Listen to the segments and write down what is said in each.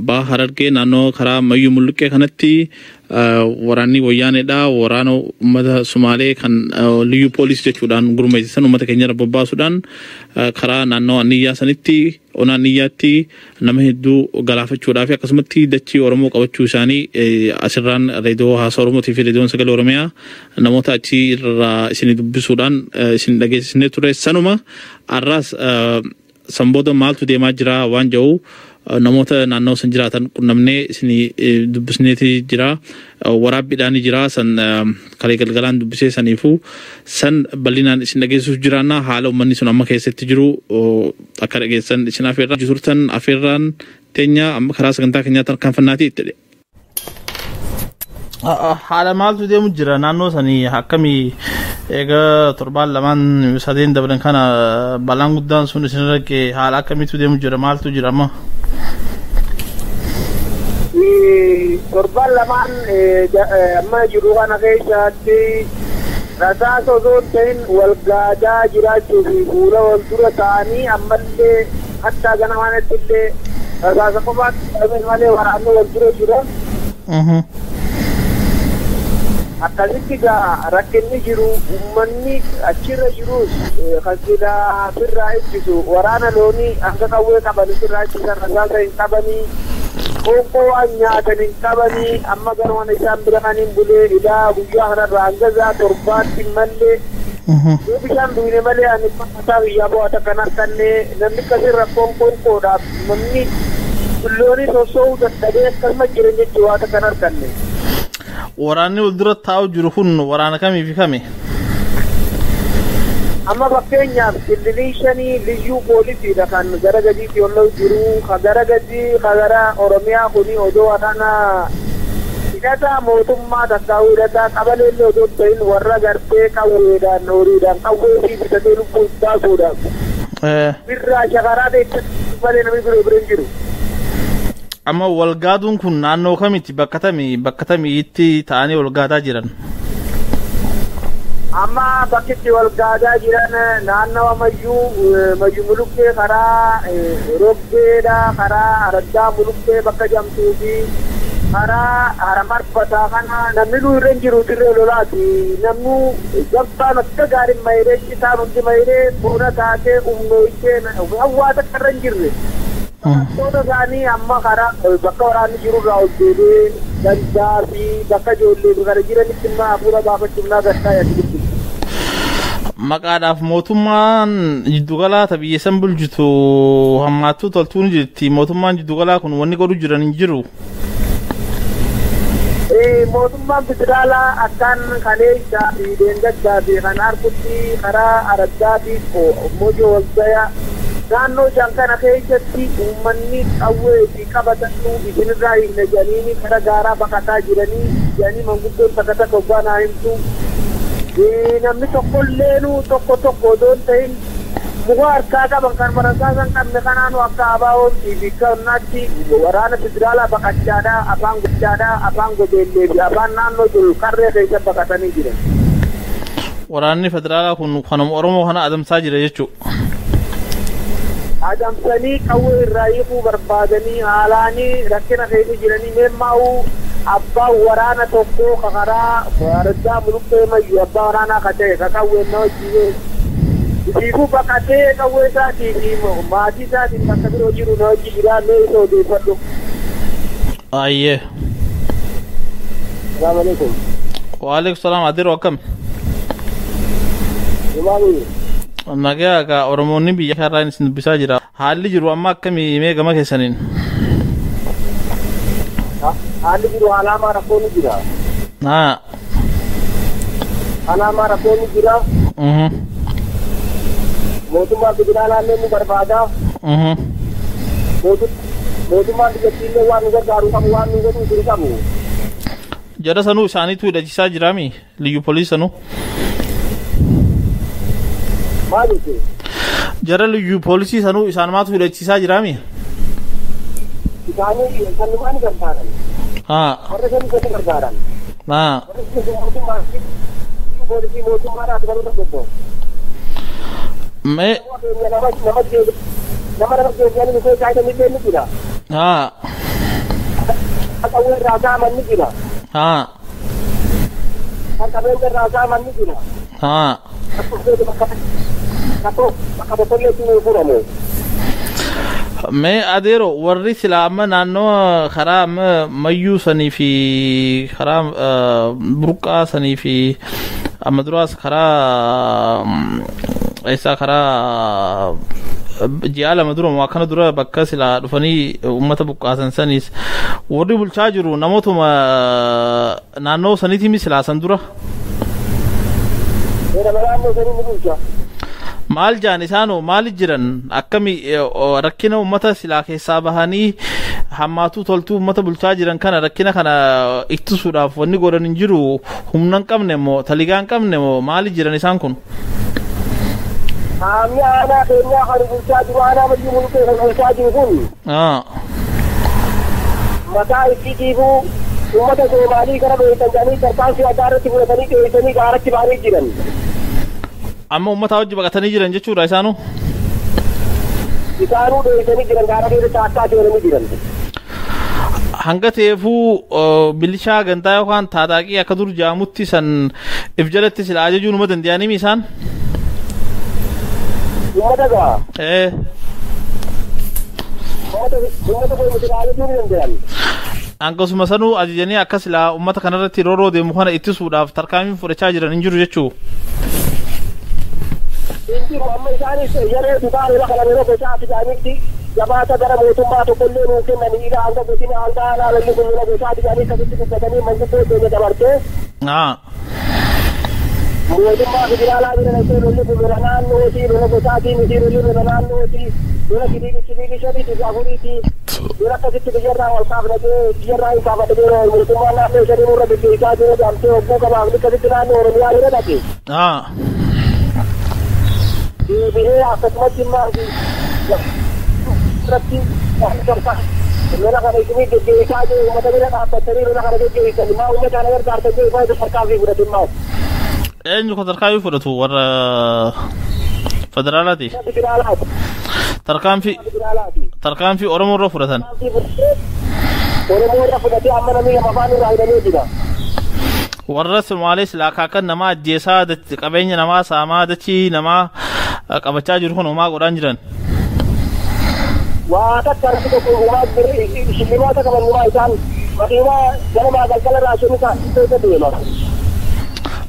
Baa Harargee naannoo karaa Mayyuu Mulluqqee kanatti waraanni Wayyaaneedha. Waraana uummata Sumaalee kan liyyuu poolisii jechuudhaan gurmeessan uummata keenya babbaasuudhaan karaa naannoo Aniyyaa sanitti ona Aniyyaatti nama hedduu galaafachuudhaaf akkasumatti dachii Oromoo qabachuu isaanii asirraan reediyoo Haasaa Oromootii fi reediyoon Sagalee Oromiyaa namoota achi irraa isin dubbisuudhaan isin dhageessisnee ture. Sanuma arraas sanbooda maaltu deemaa jira waan jedhu namoota naannoo san jiraatan qunnamnee isin dubbisneeti jira. Waraabbiidhaan jira san kalee galgalaan dubbisee saniifu san bal'inaan isin dhageessuuf jiraanna. Haala uummanni sun amma keessatti jiru akka dhageessan isin afeerraa jirtan afeerraan teenya amma karaa sagantaa keenyaa tarkaanfannaati itti dhe. Haala maaltu deemu jira naannoo sanii akkamii egaa torbaan lamaan sadeen dabran kana balaan guddaan sun isin rakkee haala akkamiitu deemu jira maaltu jira amma? Torbaan lamaan amma jiru kana keessatti rasaasa osoo ta'in wal gaadaa jiraachuu fi fuula wal dura ta'anii ammallee hatta ganamanatti illee rasaasa qofaatti malee waraanni wal dura jira. Akkasitti rakkinni jiru uummanni achirra jirus kan silaa firraa ittisu waraana loonii hanga qawwee qaban firraa ittisan rasaasa hin qabanii qoonqoo waan nyaatan hin qabanii amma garuma isaan bira kan hin bulee ilaa guyyaa kanarraa hanga zaa torbaatti mallee yoo bishaan duwine malee ani mataa biyyaa bo'ata kan harkanne namni akkasirra qoonqoodhaaf namni loonii sosso'uu dadhabee akkasuma jiran jechuu waata kan harkanne. Waraanni wal dura taa'u jiru kun waraana kamiif kami? Amma fakkeenyaaf kililishanii liyyuu poolisiidha kan gara gadiitti yolloo jiru ka gara gadii ka gara Oromiyaa kuni odoo waraana hidhataa mootummaa takkaa'uu hidhataa qabaleellee odoo ta'in warra gartee qawweedhaan horiidhaan qawwee fi bitatee lubbuu baasuudhaaf birraa shakaraa ta'e malee namni bira hin jiru. Amma walgaaduun kun naannoo kamitti bakka tamiitti ta'anii walgaadaa jiran? Amma bakkitti walgaadaa jiran naannawa Mayyuu Mulluqqee karaa Roggeedha karaa Araddaa Mulluqqee bakka jamtuu fi karaa Haramarfataa kana namni nu irra hin jiru dirree lolaati. Namnu gabbaan akka gaariin mayiree citaan hundi mayiree boona taatee humnooyitee hawwaata akka irra hin jirre. Toota isaanii amma karaa bakka waraanni jirurraa ol deebi'ee dandaa fi bakka ijoollee kana jiranitti immoo hafuura baafachuuf naa gastaa yaadu. Maqaadhaaf mootummaan jiddugalaa biyya san bulchitu hammaattuu toltuun jirti. Mootummaan jiddugalaa kun wanni godhu jiran hin jiru. Mootummaan federaalaa akkaan kaleessaa fi deengaggaa fi kan harkutti karaa Araddaa fi Mojoo Walgayaa naannoo isaan kana keessatti uummanni qawwee fi qabatanii isinirraa hin jedhanii karaa gaaraa baqataa jiranii jedhanii manguddoon takka takka obbaa naa himtu. Namni tokkolleenu tokko odoon ta'in muka harkaa qaban kan marasaasan qabne kanaanu akka abaawoon fi kannaatti waraana federaalaa baqachaadhaa afaan guddaadhaa afaan gobeellee fi afaan naannoo jiru qarree keessa baqatanii jiran. Waraanni federaalaa kun kanuma Oromoo kana adamsaa jira jechuudha. Adamsanii qawwee irraa hiikuu barbaadanii haalaanii rakkina keessa jiranii meemmaa'uu abbaa waraana tokko karaa Araddaa Mulluqqee Mayyuu abbaa waraanaa ka ta'e ka qawween na hojii isiifuu baqatee qawwee isaatii fi maatii isaatiin bakka biroo jiru na hojii jiraa mee isa odeeffadhu. Ayyee. Salaamu alaikum. Waalaikum salaam adiroo akkam? Imaamii. Nagaa ka Oromoonni biyya kanarraa isin dubbisaa jira. Haalli jiru amma akkamii mee gama keessaniin? Haalli jiru alaamaa rakkoo ni jira. Alaamaa rakkoo ni jira. Mootummaa federaalaa illee nu barbaada. Mootummaan biyyattii illee waan nu gargaaru qabu waan nu godhu jiru qabu. Jara sanuu isaaniitu hidhachiisaa jiraami liyyuu poolisii sanuu? Maaliif? Jara liyyuu poolisii sanuu isaanumaatu hidhachiisaa jiraami? Isaanii sanumaan gargaaran. Warra sanii gargaaran. Poolisii mootummaadhaaf galuu danda'u. Mee nama deebi'anii dhufee kaayatanii illee ni jira. Akawin rasa mani jira. Akawin rasa mani jira. Ako tolle tu furamu. Mee adeero warri silaama naannoo karaa mayyuu sanii fi karaa burqaa sanii fi amma duraas karaa eessaa karaa ji'a lama dura moo akkana dura bakka silaa dhufanii uummata buqqaasan saniis warri bulchaa jiru namootuma naannoo saniitii silaasan dura. Maal jaan isaanoo maal jiran akkami rakkina uummata silaa keessaa bahanii hammaatuu toltuu uummata bulchaa jiran kana rakkina kana ittisuudhaaf wanni godhan hin jiru humna hin qabne moo taligaa hin qabne moo maal jiran isaan kun? Kami anak keenya kan bulchaa jiru anak mayyuu mulkee kan bulchaa jiru kun. Mataa itti jibu uummata Soomaalii kana beekan jedhanii tarkaanfii addaa irratti fudhatanii qeessanii gaaratti ba'anii jiran. Amma uummataa wajji baqatanii jiran jechuudha isaanuu? Isaanuu dheessanii jiran gaara keessatti akka adeemanii jiran. Hanga ta'eefuu milishaa gantaa yookaan taataaqii akka dur jaamutti san if jalatti sila ajajuu numa danda'anii isaan? Uummata gaa? Uummata kun sila ajajuu ni danda'an. Hangasuma sanuu ajajanii akka sila uummata kanarratti rooroo deemu kana ittisuudhaaf tarkaanfii fudhachaa jiran hin jiru jechuu? Inti amma isaanis yeroo dubaaree lafa lamee gosa atijaanitti jabaata gara mootummaa tokkollee nuu kennanii hanga godina hanga laalalli guddina gosa atijaanii akkasitti dubbatanii manguddoo keenya dabartee. Mootummaa federaalaa bira dhaqee lolli kun lola naannootii lola gosaatii miti lolli lola naannootii lola sibiili shaniiti afuriiti lola akkasitti biyyarraa wal kaafnatee biyyarraa hin kaafadhee mootummaa naannoo shanii nurra gaggeessaa jiru jaamtee hogguu qabaafni akkasitti naannoo Oromiyaa bira dhaqe. Bihee akkasumatti immoo irratti lola kana isinii gaggeessaa jiru uummata bira dhaabbatanii lola kana gaggeessan maa uummata kana gargaartan jiru faayidaa tarkaanfii fudhatu immoo. Eenyu kan tarkaanfii fudhatu warra federaalaati? Tarkaanfii Oromoo irra fudhatan? Oromoo irra fudhatee amma namni lama afaan irraa hidhamee jira. Warra Somaalee silaa kaakan namaa ajjeesaa qabeenya namaa saamaa dachii namaa qabachaa jiru kun homaa godhaan jiran. Waa takka irratti tokko uumaa shillimaata qaban uumaa isaan makiinaa ganamaa galgala raashinii isaa keessa deema.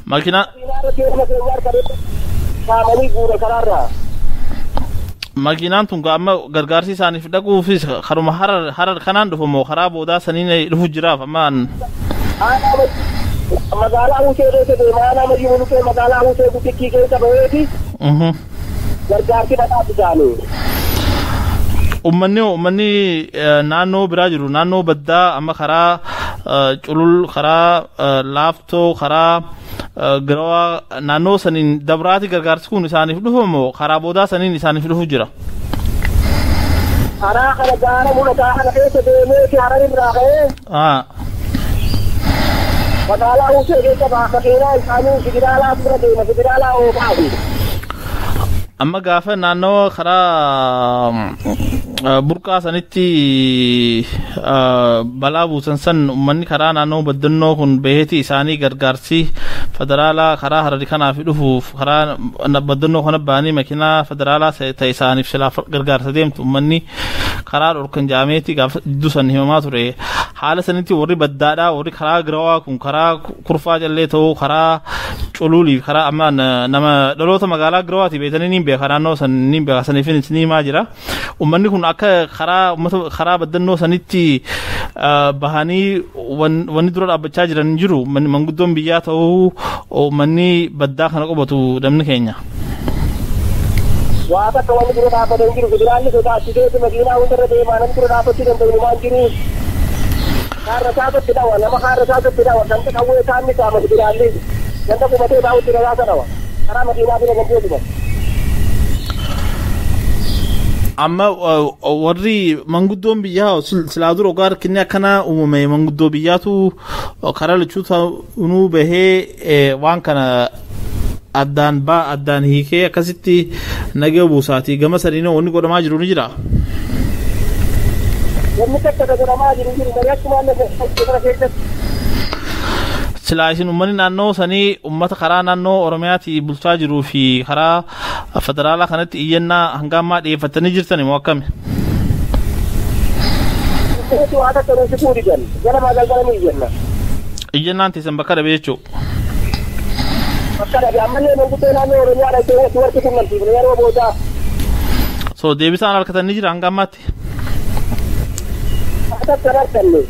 Makiinaa saamanii guura karaarraa. Makiinaan tun amma gargaarsi isaaniif dhaquufis karuma harar kanaan dhufu moo karaa boodaa saniin dhufu jiraaf ammaan. Magaalaa Husee keessa deema aanaa mayyuu mulukee magaalaa Husee guddichi keessa baheeti. Gargaarsi badhaatu isaanii. Uummanni naannoo biraa jiru naannoo baddaa amma karaa culul karaa laaftoo karaa garawaa naannoo saniin dabraati gargaarsi kun isaaniif dhufu moo karaa boodaa saniin isaaniif dhufu jira? Karaa kana gaara mul'ataa kana keessa deemeeti harar irraa ka'ee. Magaalaa Husee keessa baasa keenyaa isaanii federaalaa bira deema federaalaa oofaati. Amma gaafa naannoo karaa burqaa sanitti balaa buusan san uummanni karaa naannoo baddannoo kun beheeti isaanii gargaarsi federaalaa karaa harari kanaaf dhufuuf karaa baddannoo kana baanii makiinaa federaalaa ta'e isaaniif silaa gargaarsa deemtu uummanni karaa dhorkan jaameeti gaafa jidduu san himamaa ture haala sanitti warri baddaadhaa warri karaa girawaa kun karaa kurfaa jallee ta'uu karaa culuuliif karaa amma nama dhaloota magaalaa girawaati beetanii niin beeka naannoo san niin beeka saniifin ni himaa jira uummanni kun akka karaa baddannoo sanitti bahanii wanni dura dhaabbachaa jiran jiru manguddoon biyyaa ta'uu uummanni baddaa kana qobatu namni keenya. Waa takka wanni dura dhaabbatan jiru federaalli sodaachiteetu makiinaa hundarra deemaa namni dura dhaabbachuu danda'u waan jiru. Kaarra isaatutti dhawa nama kaarra isaatutti dhawa kan qawwee isaanni qaama federaalli ganda qubatee daawutti dhagaasa dhawa karaa makiinaa bira gandee dhufa. Amma warri manguddoon biyyaa silaa dura ogaa rakkinni akkana uumame manguddoo biyyaatu karaa lachuu ta'uu bahee waan kana addaan hiikee akkasitti nagee buusaatii gama sadiinoo wanni godhamaa jiru ni jira. Namni takka dagaramaa jiru marii akkuma nama keessatti. Silaa isin uummanni naannoo sanii uummata karaa naannoo Oromiyaatti bulchaa jiruu fi karaa federaalaa kanatti iyyannaa hanga ammaa dhiyeeffatanii jirtan immoo akkami? Haata kanatti fuudhigan ganamaa galgalanii iyyanna. Iyyannaan teessan bakka dhabe jechuudha. Bakka dhabe ammallee manguddoo naannoo Oromiyaadha itti warqii kunnamsiifne yeroo boodaa. So deebisaan harkatanii jira hanga ammaatti? Haata kanarkanne.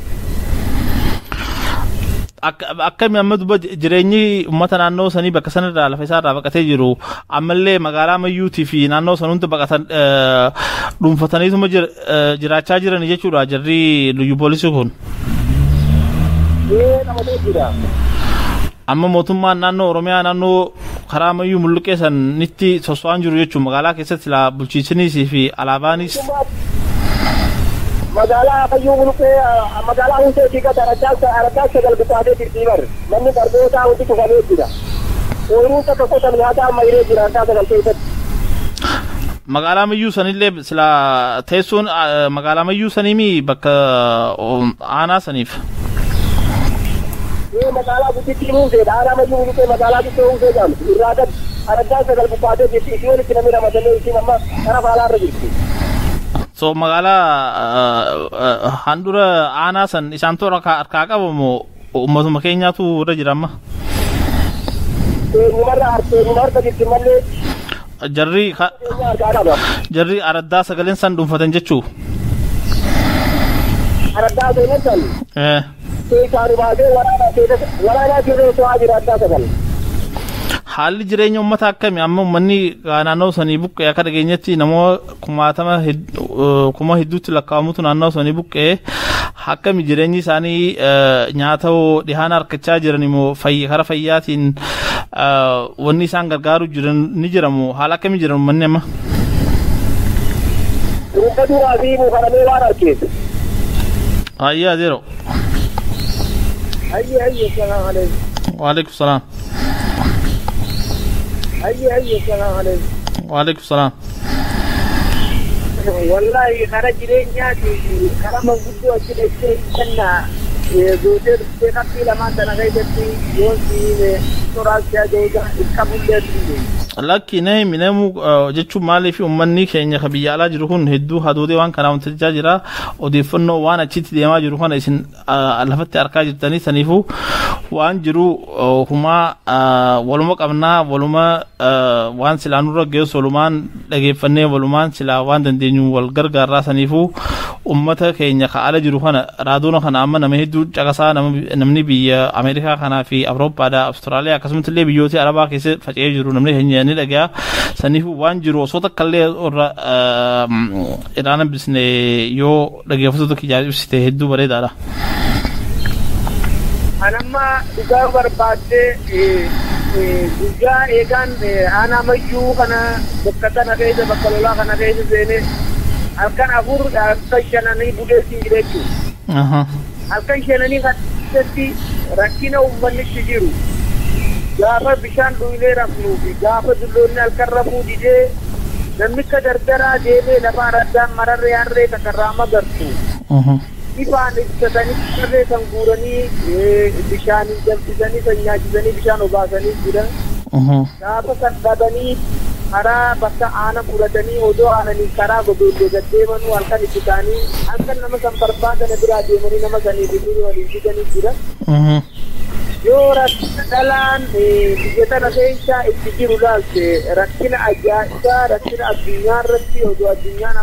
Akkami amma duba jireenyi uummata naannoo sanii bakka sanarraa lafa isaarraa baqatee jiru ammallee magaalaa Mayyuutii fi naannoo san hunda baqatan dhuunfataniituma jiraachaa jiran jechuudha jarri liyyu poolisii kun. Amma mootummaan naannoo Oromiyaa naannoo karaa Mayyuu mulluqee sanitti soso'aan jiru jechuun magaalaa keessatti la bulchiinsinis fi alaabaanis. Magaalaa Mayyuu mulluqee magaalaa hundee diigata araggaa sagal bukaatee jirti bar manni barbootaa hundi cufamee jira. Ooyiruu takka qotan nyaata amma hiree jira araggaa sagal keessatti. Magaalaa Mayyuu sanillee sila teessoon magaalaa Mayyuu saniimi bakka aanaa saniif. Magaalaa guddittii muuseedha aanaa Mayyuu mulluqee magaalaa guddoo muusee jedhamti irraa gad araggaa sagal bukaatee jirti ishii walitti namni ramadamee ishiin amma kara faalaarra jirti. So magaalaa handura aanaa san isaan toora harkaa qabamu uummatuma keenyaatu irra jira amma. Harka jirti malee. Jarri araddaa sagaleen san dhuunfatan jechuu. Araddaa sagaleen san. Keessaan baasee waraanaa jirree to'aa jira araddaa sagalee. Haalli jireenya uummata akkami amma uummanni naannoo sanii buqqee akka dhageenyetti namoota kuma hedduutti lakkaa'amutu naannoo sanii buqqee akkami jireenyi isaanii nyaata dhihaan harkachaa jiran immoo karaa fayyaatiin wanni isaan gargaaru jiran ni jiramu haala akkami jiran uummanni amma. Dhuunfa duraa fi mukaramee waan argeef. Ayyaa zero. Ayye salaam alaikum. Waalaikum salaam. Ayye salaam alaikum. Waalaikum salaam. Wallahi kara jireenyaati kara manguddoo achi dhaqee kennaa gootee dhuftee qabxii lamaan sana keessatti yoo siine soraachaa jooga qabullee ture. Lakki minemu jechuun maaliif uummanni keenya ka biyya alaa jiru kun hedduu hadoodee waan kanaa wanticha jira odeeffannoo waan achitti deemaa jiru kana isin lafatti argaa jirtanii saniifuu waan jiru humaa waluma qabnaa waluma waan silaa nurra geessu walumaan dhageeffannee walumaan silaa waan dandeenyu wal gargaarraa saniifuu uummata keenya ka ala jiru kana raadoona kana amma nama hedduu caqasaa namni biyya Ameerikaa kanaa fi Awurooppaadhaa Awustiraaliyaa akkasumas illee biyyoota Arabaa keessa faca'ee jiru namni keenya ni dhagaa saniifuu waan jiru osoo takkallee irra iraana bisne yoo dhageeffattoota kiyyaa ibsite hedduu bareedaadha. Anamma dhugaa barbaaddee guyyaa eegaan aanaa Mayyuu kana bakka kana keessa bakka lolaa kana keessa seenee halkan afur halkan shananii buleessin jira jechuudha. Halkan shananii keessatti rakkina uummannitti jiru. Gaafa bishaan dhuyinee rafnuu fi gaafa dulloonni halkan rafuu didee namni akka dardaraa deemee lafa araddaan mararree harree takarraa magartu. Ifaan ibsatanii harree kan guuranii bishaaniin danfisanii kan nyaachisanii bishaan obaasanii jiran. Gaafa kan dhabanii karaa bakka aana fudhatanii odoo aananii karaa gobeellee gaddeemanuu halkan itti ta'anii halkan nama kan barbaadan biraa deemanii nama sanii bidiruu waliin fidanii jiran. Yoo rakkina dhalaan biyya tana keessa itti jiru laalte rakkina ajaa'ibaa rakkina addunyaa irratti odoo addunyaan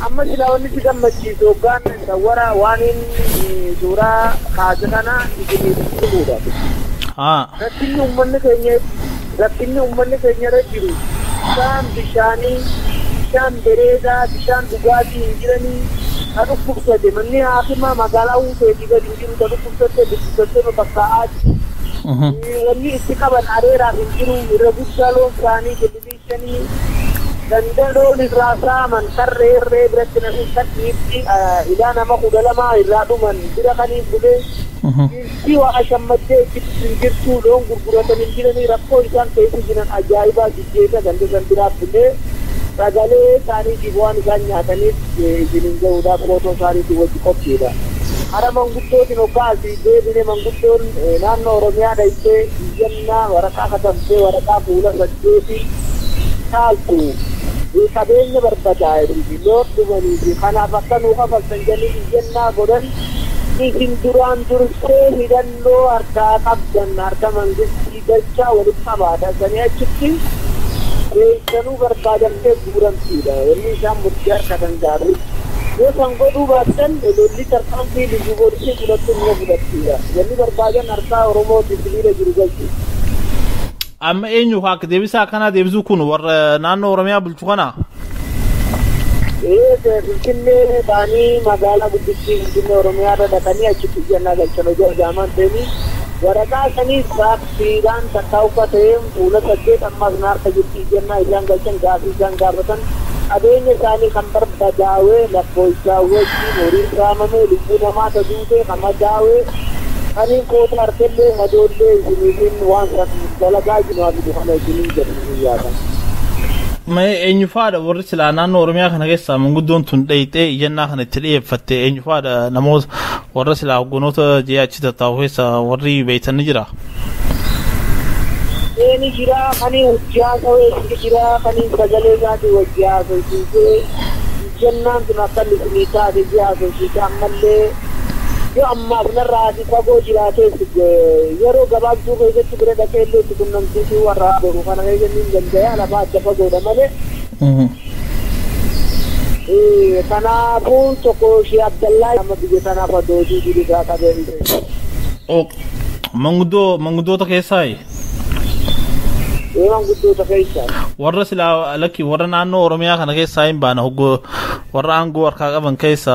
amma silaa wanni si gammachiisu hoggaan sawwara waan inni suuraa kaase kana isiniif himuudha. Rakkinni uummanni keenya irra jiru bishaan bishaanii bishaan bereedaa bishaan dhugaatii hin jiranii kan dhukkubsate manni haakima magaalaa uuseetii gadi hin jiru kan dhukkubsatte bakkaa'aati. Wanni itti qaban areeraaf hin jiru irra guddaa loon isaanii televizhinii dandaloon irraa saaman karree irree biratti namni kan dhiibbi ilaa nama 12 irraa dhuman bira kaniif bulee Jirti waa shammaddee itti jirtu loon gurguratanii jiranii rakkoo isaan keessa jiran ajaa'ibaa jijjeessa ganda san biraaf bulee sagalee isaaniitiif waan isaan nyaataniif isiniin gahuudhaaf qootoo isaaniitii wajji qophiidha. Hara manguddootiin hoggaasii deebine manguddoon naannoo Oromiyaa dhayitee iyyannaa waraqaa katabtee waraqaa fuula saddeetii taaltu qabeenya barbadaa'e loodhumanii fi kanaaf akka nuu kafaltan jedhanii iyyannaa godhan isin duraan dursee hidhannoo harkaa qabdan harka mangistii galchaa walitti qabaadha. Sanii achitti reessanuu barbaadamtee guuramsiidha. Wanni isaan murtii harka danda'an. Yoo san godhuu baattan lolli tarkaanfii lubbu booddee fudhattu ni fudhattiidha. Wanni barbaadan harkaa Oromootti sibiila jiru galchu. Amma eenyu akka deebisaa kana deebisuu kun warra naannoo Oromiyaa bulchu kana? Finfinnee baanii magaalaa guddittii Finfinnee Oromiyaarra dhaqanii achitti iyyannaa galchan hojii hojjaaman ta'anii waraqaa sanii saafsiidhaan takkaa uffatee fuula saddeet ammas naarta jirti iyyannaa isaan galchan gaafii isaan gaafatan qabeenya isaanii kan barbadaawee lakkoofsaawwee horii saamamee lubbuu namaa taduutee kan madaawee kaniin koota harkellee madoollee isiniitiin waan dalagaa jiru kana isiniin jedhu yaatan. Mee eenyufaadha warri silaa naannoo Oromiyaa kana keessaa manguddoon tun dhayitee iyyannaa kana itti dhiyeeffatte eenyufaadha namoota warra silaa hogganoota jee achi tattaa'u keessaa warri beeytan ni jira? Ni jira kanii hojjaa ta'ee jira kanii sagalee isaatii hojjaa ta'ee iyyannaan tun akka lisinii taate jaa ta'ee ammallee yoo ammaaf narraati fagoo jiraatees yeroo gabaabduu keessatti bira dhaqee illee itti qunnamsiisuu warra godhu kana keessatti hin danda'e lafaa adda fagoodha malee. Kanaafuu tokko Shii Abdallaa nama biyya sanaaf adoojii diriiraa qabee. Manguddoota keessaayi? Manguddoota keessaa. Warra silaa lakki warra naannoo Oromiyaa kana keessaa hin baana hoggoo warra aangoo harkaa qaban keessa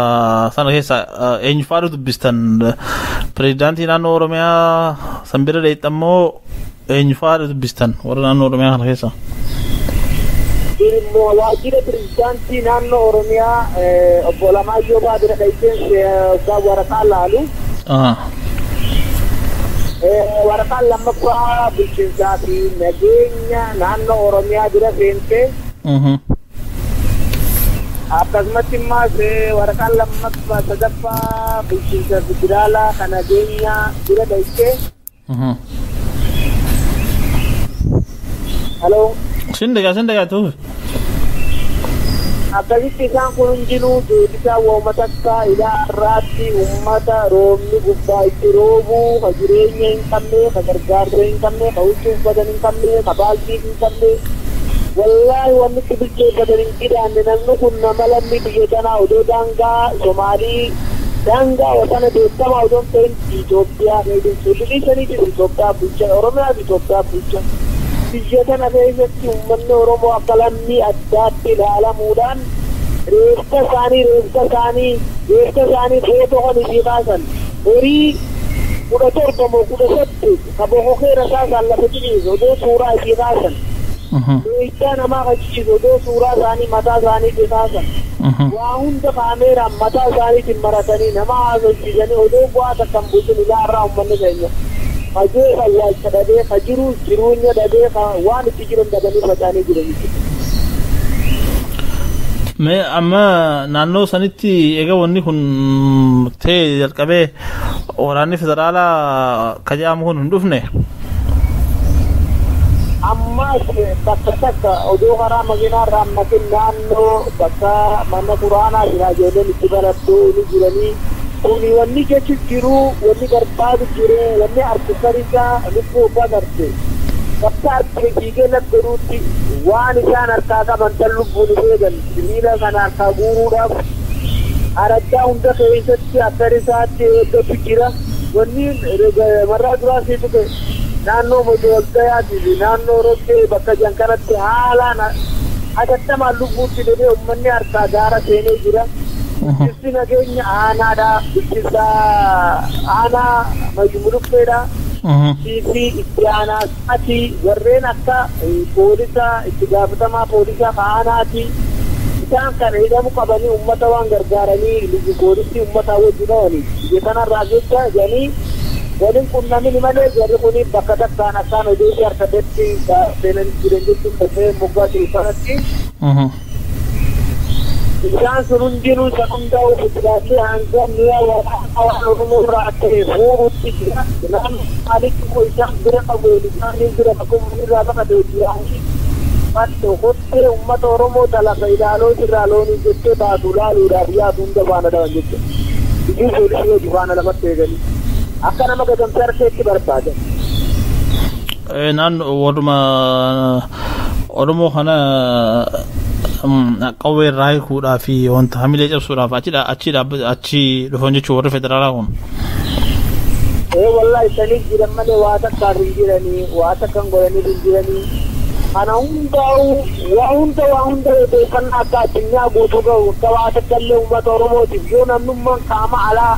sana keessa eenyufaadha dubbistan pirezidaantii naannoo Oromiyaa san bira dheexxammoo eenyufaadha dubbistan warra naannoo Oromiyaa kana keessa? Waajjira pirezidaantii naannoo Oromiyaa obbo Lamaayyoo Baabira dheexxeen waraqaa laalu. Waraqaan lammaffaa bulchiinsaa fi nageenya naannoo Oromiyaa bira seentee. Akkasumatti immaas waraqaan lammaffaa sadaffaa bulchiinsa federaalaa kan nageenya bira dheexxee. Haloo. Sindagaa tuufi. Akkasitti isaan kun hundinuu deebisaa uummata akka ilaa irraatti uummata roobni gubbaa itti roobuu ka jireenya hin qabne ka gargaarsa hin qabne ka huccuu uffatan hin qabne ka baaltii hin qabne wallaahi wanni itti bilcheeffatan hin qidaanne namni kun nama lammii biyya tanaa odoo daangaa Somaalii daangaa wasana beekamaa odoo ta'in Itoophiyaa keessatti saniitis Itoophiyaa bulchan Oromiyaas Itoophiyaa bulchan. Biyya kana keessatti uummanni Oromoo akka lammii addaatti ilaalamuudhaan reeffa isaanii footoo kan isii baasan horii 17 moo 18 ka bokokeera isaan lafa ciniisu odoo suuraa isii baasan meeshaa namaa qachiisu odoo suuraa isaanii mataa isaaniitti baasan waa hunda kaameeraan mataa isaaniitiin maratanii nama haasofsiisanii odoo bu'aa takkan bulchin ilaarraa uummanni keenya. Hajee fayyaa dhabee ka jiruunya dhabee waan itti jiran dhabanii faca'anii jiran. Mee amma naannoo sanitti egaa wanni kun ta'e jalqabee waraanni federaalaa ka jedhamu kun hin dhufne? Ammas bakka takka odoo karaa makiinaarraa ammatin naannoo bakka mana quraanaa jira ijoolleen itti barattuu ni jiranii. Kuni wanni jechuun jiru wanni barbaadu jiru wanni artisarisaa lubbuu abbaa darbee bakka arginu fiigee laggaruutti waan isaan harkaa qaban tan lubbuun eegan sibiila kana harkaa guuruudhaaf araddaa hunda keessatti akkarisaatti eeggatu jira wanni marraa duraasii tuqe naannoo Mojooltayaati fi naannoo Rokkee bakka jankanatti haalaan hatattamaan lubbuutti dhabee uummanni harkaa gaara seenee jira. Bulchiinsi nageenya aanaadha. Bulchiinsa aanaa Majmulukkeedha. Fi itti aanaati warreen akka poolisa itti gaafatamaa poolisa aanaati. Isaan kana hidhamu qabanii uummata waan gargaaranii lubbu poolisii uummataa wajjin oolanii biyya kanarraa jecha jedhanii waliin qunnamini malee jarri kuni bakka takkaan akkaan odeessi harkadatti seenan jiran jechuun dafee moggaa tilfanatti isaan sun hundinuu isa hundaa'u federaalli hangamniyaa waan oromoo irraa ta'e fuudhutti jira naannoo maalitti immoo isaan bira qabu isaanii bira qabu irraa baqatee jiraanii matto hottee ummata oromoo dalaga ilaaloo irraa loonii jettee baatu laaluudhaaf yaadu hunda faana dhaban jechuudha. Iddoo poolisii hojii faana lamatti eeganii akka nama gadamsee harkeetti barbaadan. Naannoo warruma Oromoo kana qawwee irraa hiikuudhaa fi wanta hamilee cabsuudhaaf achi dhufan jechuun warri federaalaa kun. Wallahi isanii jiran malee waa takka hin jiranii waa takka hin godhanii hin jiranii. Kana hundaa'u waa hunda odeeffannaa akka addunyaa guutuu gahu akka waa takka illee uummata Oromootiif yoo namnummaan qaama alaa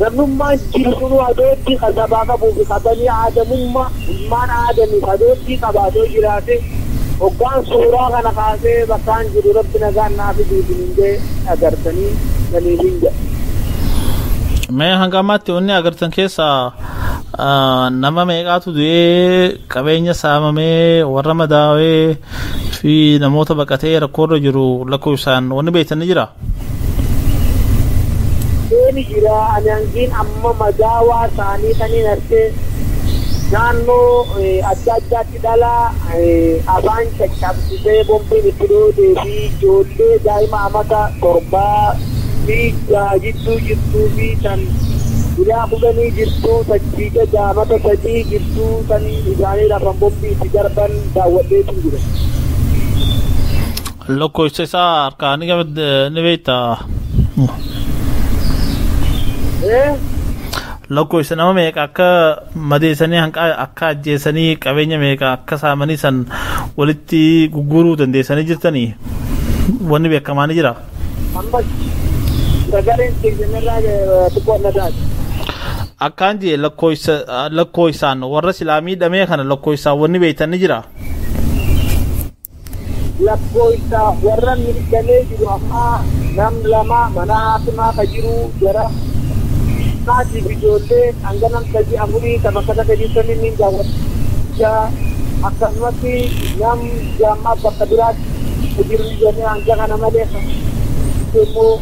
namnummaan jiru sunu adeetti kasabaa qabuu fi qabanii aadamummaa ilmaan aadamiif adeetti qabaatee jiraate hoggaan suuraa kana kaasee bakkaan jiru rabbi nagaan naaf dhiibinindee agartanii galiif hin jedhu. Mee hanga ammaatti wanni agartan keessaa nama meeqaatu du'ee qabeenya saamamee warra madaawee fi namoota baqatee rakkoorra jiru lakkoofsaan wanni beektan ni jira? Ni jira ani hangiin amma madaawaa isaanii kaniin argee naannoo adda addaatti dhalaa afaan caccabsisee bombiin itti dhoodee fi ijoollee daa'ima amata torbaa fi jidduu jirtuu fi tan guyyaa kudhanii jirtuu tachiiga jaamata sadii jirtuu tan isaanii lafan bombii itti darban daawwadheetu jira. Lakkoofsa isaa harkaan ni beektaa? Lakkoofsa nama meeqa akka madeessanii akka ajjeessanii qabeenya meeqa akka saamanii san walitti gurguruu dandeessanii jirtanii wanni beekamaa ni jira? Akkaan jee lakkoofsaan warra islaamii dhamee kana lakkoofsaan wanni beektan ni jira? Lakkoofsa warra miidhamee jiru amma nam lama mana haasimaa ka jiru jara naati ijoollee hanga nam sadii afurii kama kana gadiisanii ni daawwachaa akkasumatti nam jaammaa bakka biraatti jiru jennee hanga kana malee immoo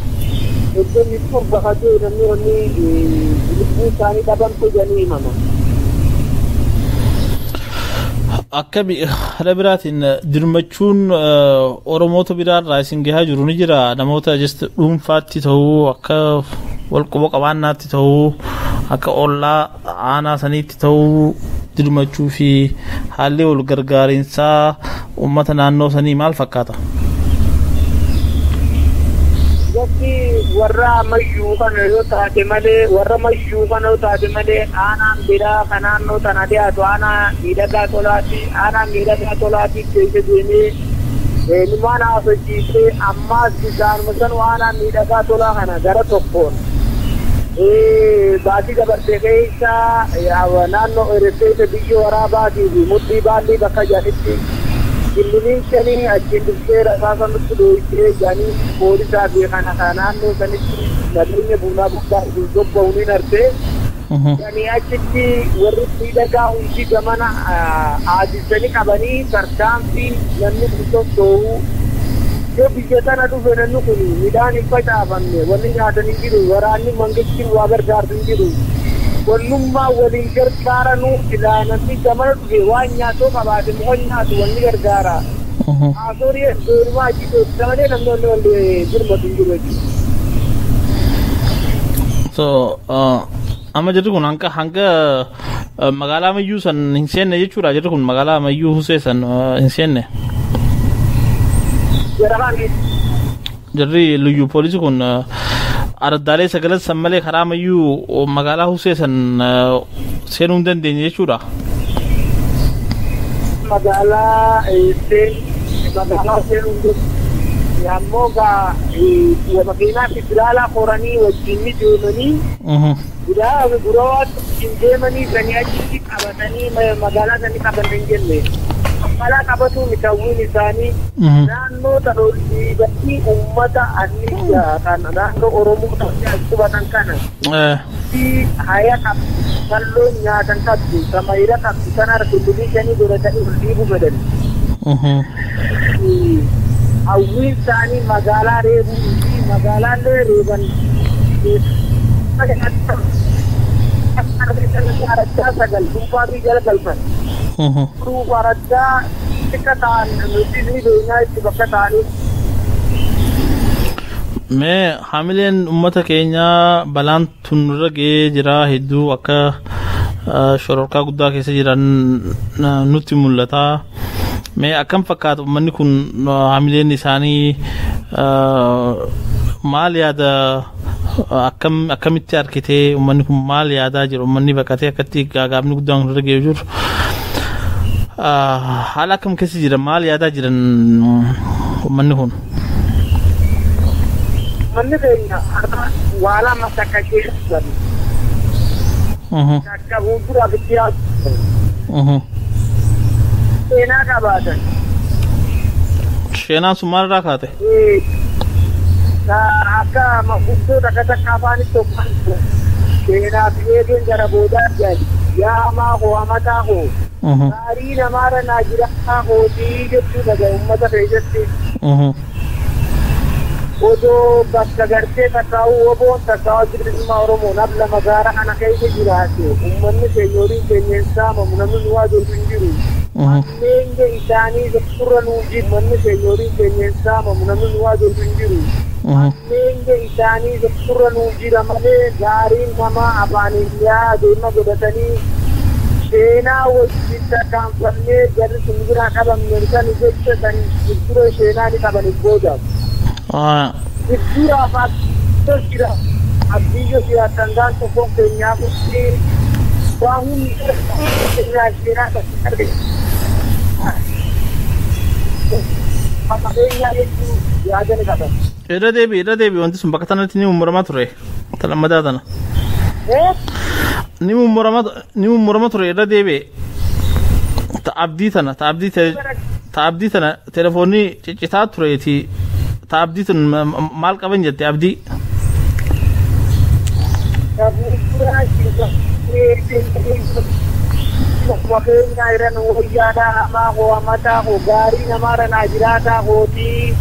iddoo itti bakatee namni wanni lubbuu isaanii dhabamtu jedhanii himama. Akka haala biraatiin dirmachuun Oromoota biraarraa isin gahaa jiru ni jira namoota dhuunfaatti ta'uu akka walquba qabaannaatti ta'uu akka ollaa aanaa saniitti ta'uu dirmachuu fi haalli wal gargaariinsaa uummata naannoo sanii maal fakkaata? Warra ammayyuu kana yoo taate malee warra ammayyuu kana yoo taate malee aanaan biraa kan naannoo tana dhiyaatu aanaa miidhagaa tolaati keessa deemee nimaan haasofsiisee ammaas isaanuma sanuu aanaa miidhagaa tolaa kana gara tokkoon baatii dabarsee keessa naannoo Eritreetii biyya waraabaatii fi mudhii baallii bakka jedhanitti Gilliin shanii achiin dhuftee rasaasa nutti dhoofitee jedhanii poolisaa fi kana naannoo sanitti nageenya bunaa guddaa bobba'uun hin argee. Yani achitti warri miidhagaa hundi gamana aadisanii qabanii tarkaanfii namni socho'uu. Yoo biyya tana dhufe namni kun midhaan hin facaafamne wanni nyaatan hin jiru waraanni mangistiin waa gargaartu hin jiru. Wannummaa waliin gargaaranuu silaa namni gamana dhufe waan nyaatoo qabaate muka nyaatu wanni gargaara. Haasoorii doorumaa achi dhoofisa malee namni walii birmatu hin jiru jechuudha. So amma jirri kun hanga magaalaa Mayyuu san hin seenne jechuudha. Jirri kun magaalaa Mayyuu Husee san hin seenne. Jirri liyyuu poolisii kun ardaalee sagalee san malee karaa Mayyuu magaalaa Husee san seenuu hin dandeenye jechuudha. Magaalaa seenuu hin yammoo gaa makiinaa federaalaa koranii wajjin ni deemanii gurawaatti deemanii sanii achitti qabatanii magaalaa sanii qabatan jenne magaalaa qabatu mitawwiin isaanii naannoo taloolii ummata anniyaa kan naannoo Oromoo ta'ee qubatan kana haya qabdu kalloo nyaatan qabdu samayira qabdu kan arginu shanii godhatanii ol dhiibuu gadan. hawwiin isaanii magaalaa reebuu fi magaalaallee reeban arachaa sagal duubaa fi jala galfan. Duuba arachaa xiqqa ta'an nuti ni beeknaa itti bakka ta'anii. Mee hamileen uummata keenyaa balaan tunurra ga'ee jira hedduu akka shororkaa guddaa keessa jiran nutti mul'ata. Mee akkam fakkaata uummanni kun hamileen isaanii maal yaada akkamitti harkitee uummanni kun maal yaadaa jiru uummanni baqatee akkatti gaagaabni guddaan irra ga'ee jiru haala akkam keessa jira maal yaadaa jiran uummanni kun. Uummanni keenya waa lama takka keessa takka fuulduraaf itti yaadu seenaa qabaatan. Seenaan sun maalirraa kaate? Akka manguddoota akka takka afaanitti tokkan seenaa fi eegeen gara boodaa jedhan yaa hamaa koo hamataa koo gaarii namaarra naa jiraattaa kootii jechuu dhagaa uummata keessatti. Odoo bakka gartee takkaa'uu oboon takkaa'uu bilisummaa Oromoo nabla magaalaa kana keessa jiraate uummanni keenya horiin keenyaan saamamu namni nu waajjiru hin jiru. Manneen isaanii surra nuu jiru manni keenya horiin keenyaan saamamu namni nu waajjiru hin jiru. Manneen isaanii surra nuu jira malee gaariin namaa afaaniin deema godhatanii seenaa wajjin tarkaanfannee jarri sun biraa qabamne kan jecha kan dura seenaa ni qabaniif boodaaf. Iddura afaan jira abdiyyo siyaatan gaan tokkoon keenyaa kutti waan hundi seenaa kan Makanya itu ya ada nih kata. Ira debi wanti sun bakka tanatti ni mumuramaa ture talammadaa tana. Ni mumuramaa ture ira debi ta abdii tana telefoonni ciccitaa tureeti ta abdii tun maal qaban jette abdii. Wakenya iran wajada ama mata ko gari na mara na jirata hoti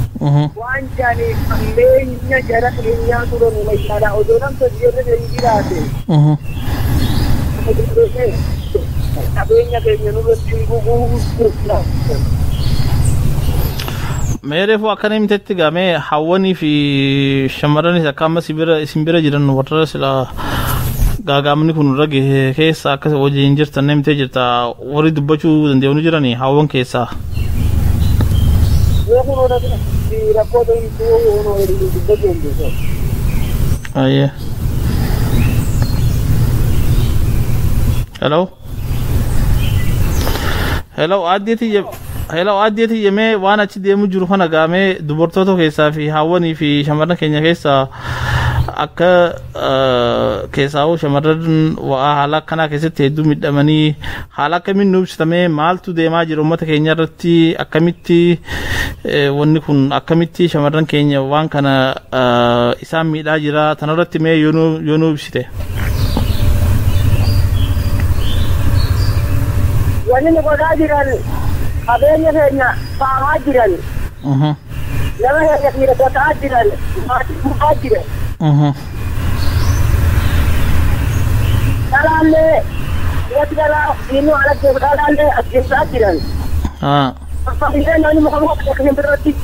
wanjani lenya jara lenya turo no maisada odoram to jere de jirate abenya ke nyunu tingu Mere fo akkana mitetti game hawwanii fi shamarranis akka amma isin bira jiran warra sila gaagaamni kun irra keessa akka wajjin jirtan namtee jirta warri dubbachuu danda'u jiranii hawwan keessaa. Aye. Hello addeeti yemee waan achi deemu jiru kana gaamee dubartoota keessaa fi hawwanii fi shamarran keenya keessaa akka keessaa shamarran waa haala akkanaa keessatti hedduu midhamanii haala akkamiin nuubsitamee maaltu deemaa jira uummata keenya irratti akkamitti wanni kun akkamitti shamarran keenya waan kana isaan miidhaa jira tanarratti mee yoo nuubsite. Wanni nu godhaa jiran qabeenya keenya saamaa jiran nama keenya dhiirataa jiran maatii mukaa jiran dhalaallee irratti dhalaa diinuu alatti dhalaallee as keessaa jiran fakkaatillee namni muka akka birratti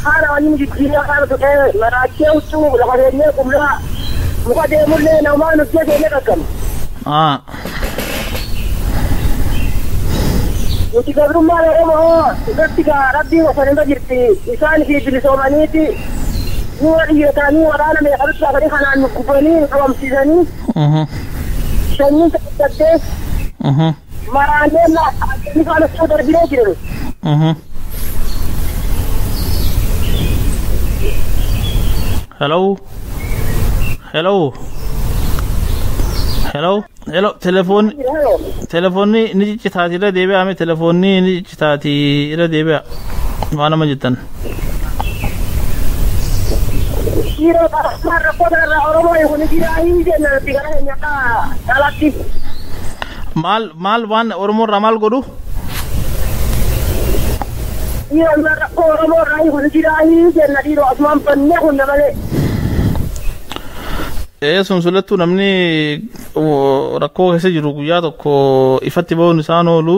haala wanni jijjiirraa kaana tuqee maraachee huccuu lafa keenyee qublaa muka deemullee namaa nuffee keenya qaqqabu. Nuti gabrummaa Oromoo irratti rabbii wasanirra jirti isaan fi bilisoomaniiti nuwa dhiyyatanii waraana meeqatti laafanii kanaan nu gubanii nu qabamsiisanii sanyiin tattattee maraannee ni faalachuu darbinee jiran. Hello, telefoonni ni ciccitaati irra deebi'ame telefoonni ni ciccitaati irra deebi'a waan nama jettan. Yeroo taasisaa rakkoota irraa Oromoo eeguun jiraayi jennaan gara keenyaa dhalatti. Maal waan Oromoo irraa maal godhu? يوم رقور مرة يقول جراهي جنة ديرو أسمان بنيه ونملي sunsulattu namni rakkoo keessa jiru guyyaa tokko ifatti ba'uun isaan oolu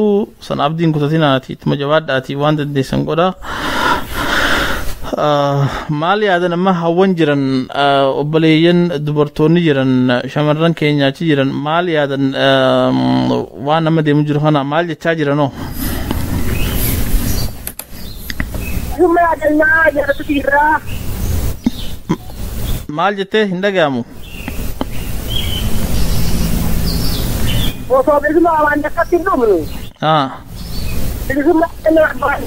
san abdiin kutataati ittuma jabaadhaati waan dandeessan godha maal yaadan amma hawwan jiran obboleeyyan dubartoonni jiran shamarran keenyaachi jiran maal yaadan waan nama deemu jiru kana maal jechaa jiranoo ثم أجلنا جرت فيرا maal jettee hin dhaga'amu وصوب اسمه وأنا كاتب نمرو اسمه أنا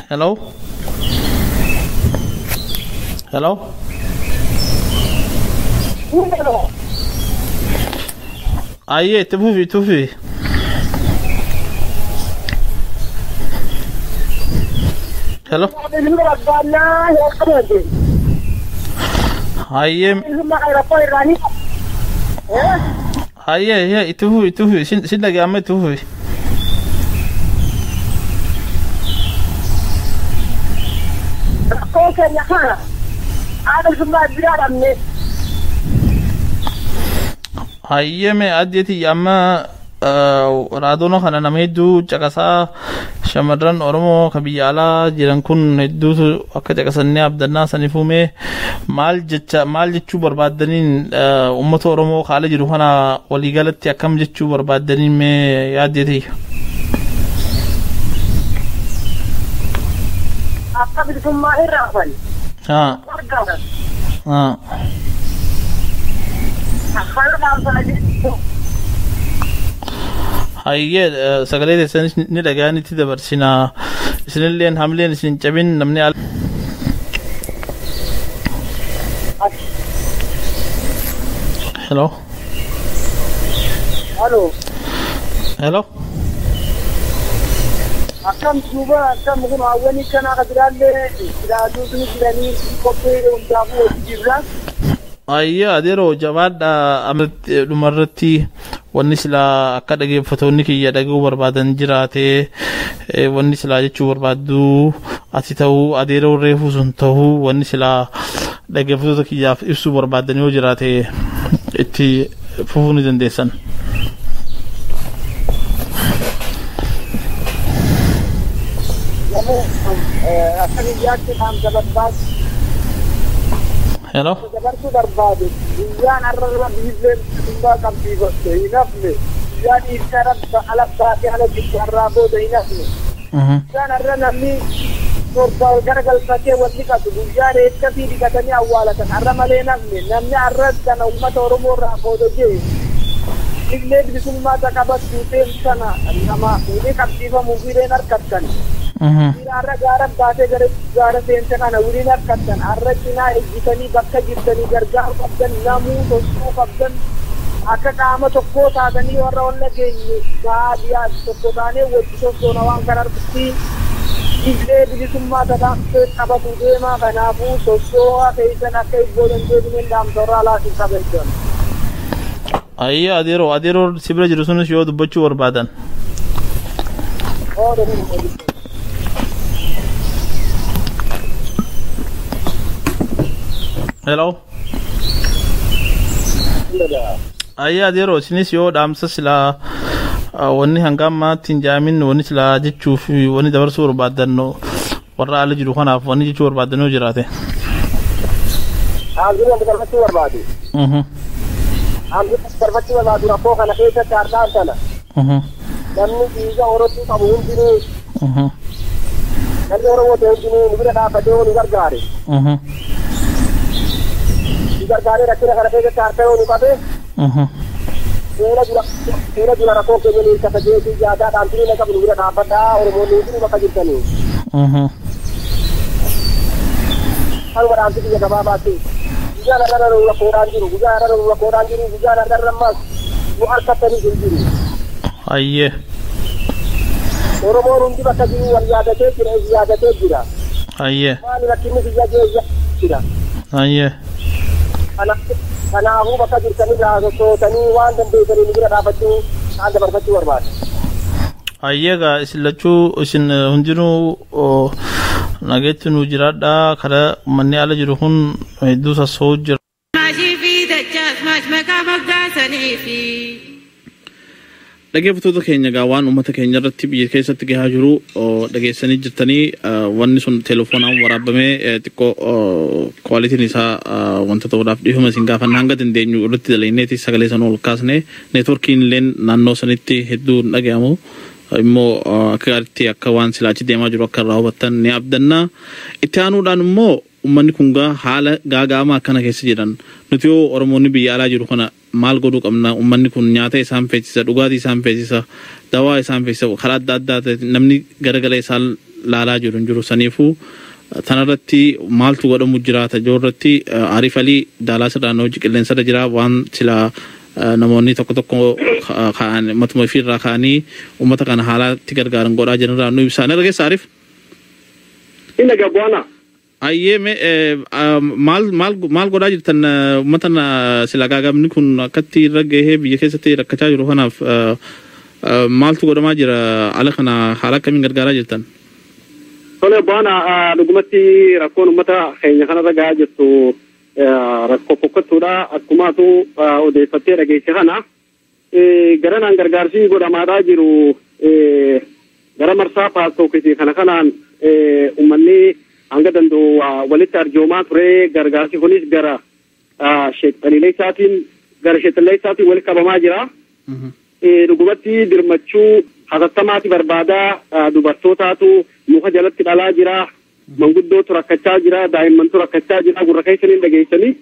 hello hello aye tufi hello aye tufi sin dhaga'ame tufi كوكا خانا هذا الزمان بلاد أمني hayyeme addeti amma raadono kana nama hedduu caqasaa shamarran oromoo ka biyya alaa jiran kun hedduutu akka caqasannee abdannaa sanifume maal jechuu barbaaddaniin ummata oromoo kaala jiru kana waliigalatti akkam jechuu barbaaddaniin mee yaaddeti akka bilisummaa irraa hafan hayyee sagalee teessanis ni dhaga'anitti dabarsinaa isinilleen hamleen isin cabin namni hello hello akkam duuba akkam kun hawwanii kana qadiraallee ilaaluutu jiranii qophee hundaafuu hojii jirra ayya adeero jabaadha dhumarratti wanni silaa akka dhageeffatoonni kiyya dhaga'uu barbaadan jiraatee wanni silaa jechuu barbaaddu ati ta'uu adeeroo reefuu sun ta'uu wanni silaa dhageeffatoota kiyyaaf ibsuu barbaadan yoo jiraate itti fufuu ni dandeessan. hello dabartu barbaade guyyaan arrarra biileen tumbaa qabdiifatte hin hafne guyyaan isarabba alabbaate ala jibbarraa booda hin hafne guyyaan arra namni torba garagalfatee wanni qabu guyyaan eekkasii dhiqatanii awwaalatan arra malee hafne namni arra kana ummata oromoo irraa booda jee illee bilisummaa taqabattuu teemsana nama fuudhee qabdiifamu biileen harkattan arra gaara baatee gaara seensa kana wiliin harkattan arra cinaa ejjitanii bakka jirtanii gargaaru qabdan namuu tosuu qabdan akka qaama tokkoo taatanii warra onna geenye baadiyaa tokko taanee wajji tossoona waan kana argutti illee bilisummaa tataafee qabatu deemaa kanaafuu tossoo'aa keessan akka ibboo dandeebineen daamtorraa laasin qabeessan. ayya adeeroo sibira jiru sunis yoo dubbachuu barbaadan. hello ayya adeeroo isinis yoo dhaamsa silaa wanni hanga ammaatti hin jaamin wanni silaa jechuuf wanni dabarsuu barbaadan warra ala jiru kanaaf wanni jechuu barbaadan yoo jiraate. Dabarsuu barbaadu. Dabarsuu barbaadu rakkoo kana keessatti harkaan sana. Namni dhiiga oromoo qabu hundinuu. Namni oromoo ta'e hundinuu nu bira dhaabbatee nu gargaare. gargaaree rakkina kana keessatti harka yoo nu qabe seera dura rakkoo keenya ni kasa jeetii jaataa dhaamtinii na qabnu bira dhaabbadhaa oromoonni hundinuu bakka jirtanii. Kanuma dhaamti biyya gabaabaatti guyyaan har'arra nu rakkoodhaan jiru guyyaan har'arra nu rakkoodhaan jiru guyyaan har'arra ammas nu harkattanii hin jiru. Ayyee. Oromoon hundi bakka jiru wal yaadatee jira. Ayyee. Waan rakkinni biyya keessa jira. Ayyee. Kanaafuu bakka jirtanii sosootanii waan dandeessanii nu bira dhaabbachuu isaan dabarfachuu barbaada. Ayyaga islachuu isin hundinuu nageetti nu jiraadha kara manni ala jiru kun hedduu sassoo jira. Dhaggeeffattoota keenya waan uummata keenya irratti biyya keessatti gahaa jiru dhageessanii jirtanii wanni sun telefoonaan waraabamee xiqqoo kwaalitiin isaa wanta ta'uudhaaf dhihuma isin gaafannaa hanga dandeenyu irratti dalagneeti sagalee sana ol kaasne neetworkiin illee naannoo sanitti hedduu dhagahamu immoo akka gaariitti akka waan silaachi deemaa jiru akka irraa hubattan ni abdanna. Itti aanuudhaan immoo uummanni kun haala gaaga'amaa akkana keessa jiran nuti yoo Oromoonni biyya alaa jiru kana maal godhuu qabna uummanni kun nyaata isaan feesisa dhugaatii isaan feesisa dawaa isaan feesisa karaa adda addaa namni garagalee isaan laalaa jiru saniifuu tanarratti maaltu godhamu jiraata joorratti Arif Ali Daalaas irraa hojii qilleensarra jira waan sila namoonni tokko kaan matuma ofirraa kaanii uummata kana haalaatti gargaaran godhaa jiranirraa nu ibsaa na dhageessa Arif. Inna gabwaana. Ayyee maal godhaa jirtan uummatan sila gaaga'amni kun akkatti irra gahee biyya keessatti rakkachaa jiru kanaaf maaltu godhamaa jira ala kana haala akkamiin gargaaraa jirtan? Tole baana dhugumatti rakkoon uummata keenya kanarra gahaa jirtu rakkoo fokkattuudha akkumaatu odeeffattee dhageesse kana garanaan gargaarsi godhamaadhaa jiru gara marsaa paaspookiti kana kanaan uummanni hanga danda'u walitti arjoomaa ture gargaarsi kunis gara sheexxanileessaatiin walitti qabamaa jira. Dhugumatti dirmachuu hatattamaati barbaadaa dubartootaatu muka jalatti dhalaa jira manguddootu rakkachaa jira daa'immantu rakkachaa jira gurra keessaniin dhageessanii.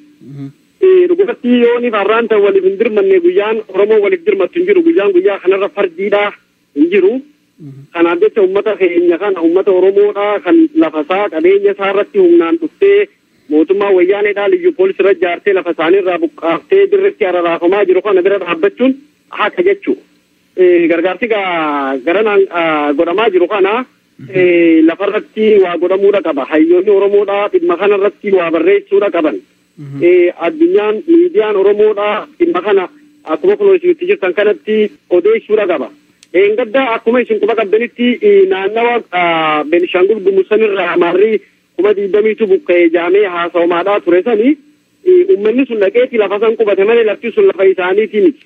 Dhugumatti yoo ni farraan ta'e waliif hin dirmanne guyyaan Oromoo waliif dirmattu hin jiru guyyaa kanarra fardiidhaa hin jiru. Kanaaf jecha uummata keenya kana uummata Oromoodha kan lafasaa qabeenya isaa irratti humnaan dhuftee mootummaa wayyaaneedhaa liyyuu poolisii irra jaartee lafa isaaniirraa buqqaaftee dirreetti araraafamaa jiru kana bira dhaabbachuun haqa jechuu. Gargaarsi garanaan godhamaa jiru kana lafarratti waa godhamuudha qaba. Hayyoonni Oromoodha dhimma kanarratti waa barreessuudha qaban. Addunyaan miidiyaan Oromoodha dhimma kana akkuma kunuunsiitti jirtan kanatti odeessuudha qaba. Engadda akkuma isin quba qabdanitti naannawa Beenishaangul Gumuz irraa Amaarri 20 buqqee jaamee haasawmaadhaa ture sanii uummanni sun dhaqeetii lafa san qubate malee lafti sun lafa isaaniitii miti.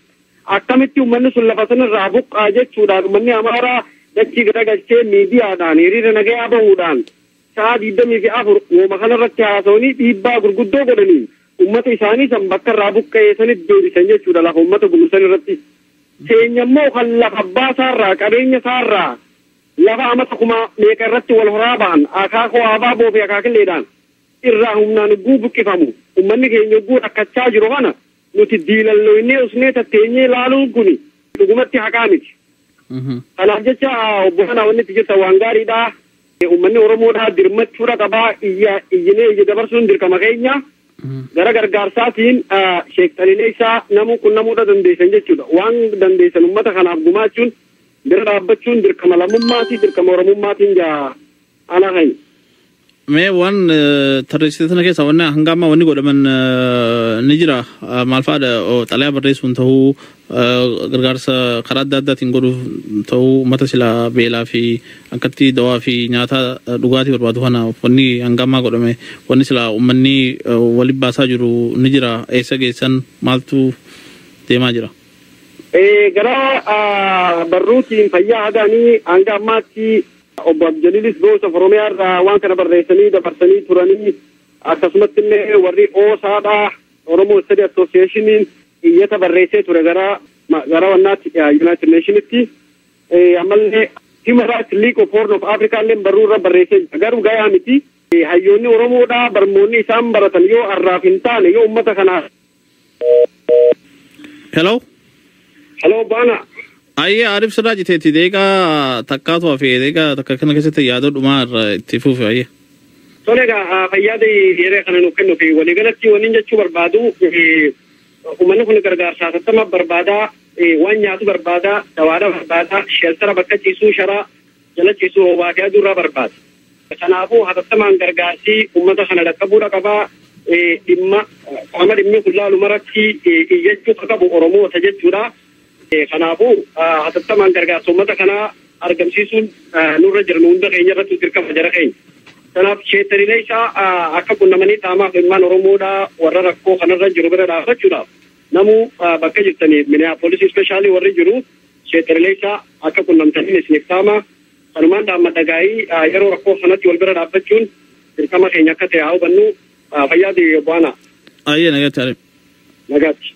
Akkamitti uummanni sun lafa sanarraa buqqaa jechuudhaan uummanni Amaaraa dachii garagalchee miidiyaadhaan hiriira nagayaa bahuudhaan sa'a 24 wooma kanarratti haasawanii dhiibbaa gurguddoo godhanii uummata isaanii san bakka irraa buqqee sanitti deebisan jechuudha lafa uummata Gumuz irratti. Seenyammoo kan lafa abbaa isaarraa qabeenya isaarraa lafa amata kuma meeqa irratti wal horaa ba'an akaakoo abaaboo fi akaakilleedhaan irraa humnaan ugguu buqqifamu uummanni keenya ugguu rakkachaa jiru kana nuti diilallooynee usnee tatteenyee laaluun kun dhugumatti haqaa miti. Kanaaf jecha obbo Kanaa wanni itti jirta waan gaariidha. Uummanni Oromoodhaa dirmachuudha qabaa iyyinee iyya dabarsuun dirqama keenya. Gara gargaarsaatiin sheektanilee isaa namuu qunnamuudha dandeessan jechuudha. Waan dandeessan uummata kanaaf gumaachuun bira dhaabbachuun dirqama lammummaatii dirqama Oromummaatiin ana hayi. Mee waan tarreessitana keessa wanna hanga amma wanni godhaman ni jira maal fa'aadha xalayaa barreessuun ta'uu gargaarsa karaa adda addaatiin godhuuf ta'uu uummata sila beelaa fi akkatti dawaa fi nyaata dhugaatii barbaadu kana wanni hanga ammaa godhame wanni sila uummanni waliin baasaa jiru ni jira eessa geessan maaltu deemaa jira. Gara barruutiin fayyaa hagaanii hanga ammaatti obbo Abdelilis Goosa Oromiyaa irraa waan kana barreessanii dabarsanii turanii akkasumatti illee warri OSAadha Oromoo Study Associationiin iyyata barreessee ture gara wannaatti United Nationitti ammallee Human Rights League of Horn of Africa illee barruurra barreessee garuu gayaa miti hayyoonni Oromoodha barmoonni isaan baratan yoo arraaf hin taane yoo uummata kanaa. Hello Baana. Ayya Arif Siraj iteetti deeqaa takkaatu hafe deeqaa takka kana keessatti yaadoo dhumaa irra itti fuufe ayya. Tole egaa fayyaada yeroo kana nuuf kennu fi waliigalatti wanni jechuu barbaadu uummanni kun gargaarsa hatattama barbaadaa waan nyaatu barbaadaa dawaadha barbaadaa sheltara bakka ciisuu sharaa jala ciisuu hoobaa fi aduurraa barbaada. Kanaafuu hatattamaan gargaarsi uummata kana dhaqqabuudha qabaa dhimma qaama dhimmi kullaalu maratti iyyachuu qabu Oromoota jechuudha. Kanaafuu hatattamaan gargaarsa uummata kanaa argamsiisuun nurra jiran hunda keenya irratti dirqama jara keenya. Kanaaf sheettariilee isaa akka qunnamanii qaamaaf ilmaan Oromoodhaa warra rakkoo kanarra jiru bira dhaabachuudhaaf namuu bakka jirtaniif Minneapolis ispeeshaalii warri jiru sheettariilee isaa akka qunnamtaniin isiniif qaama kanumaan dhaammadha gaa'ii yeroo rakkoo kanatti wal bira dhaabbachuun dirqama keenya akka ta'e haa hubannu fayyaa deebi'ee bu'aana. Ayyee nagaatti. Nagaatti.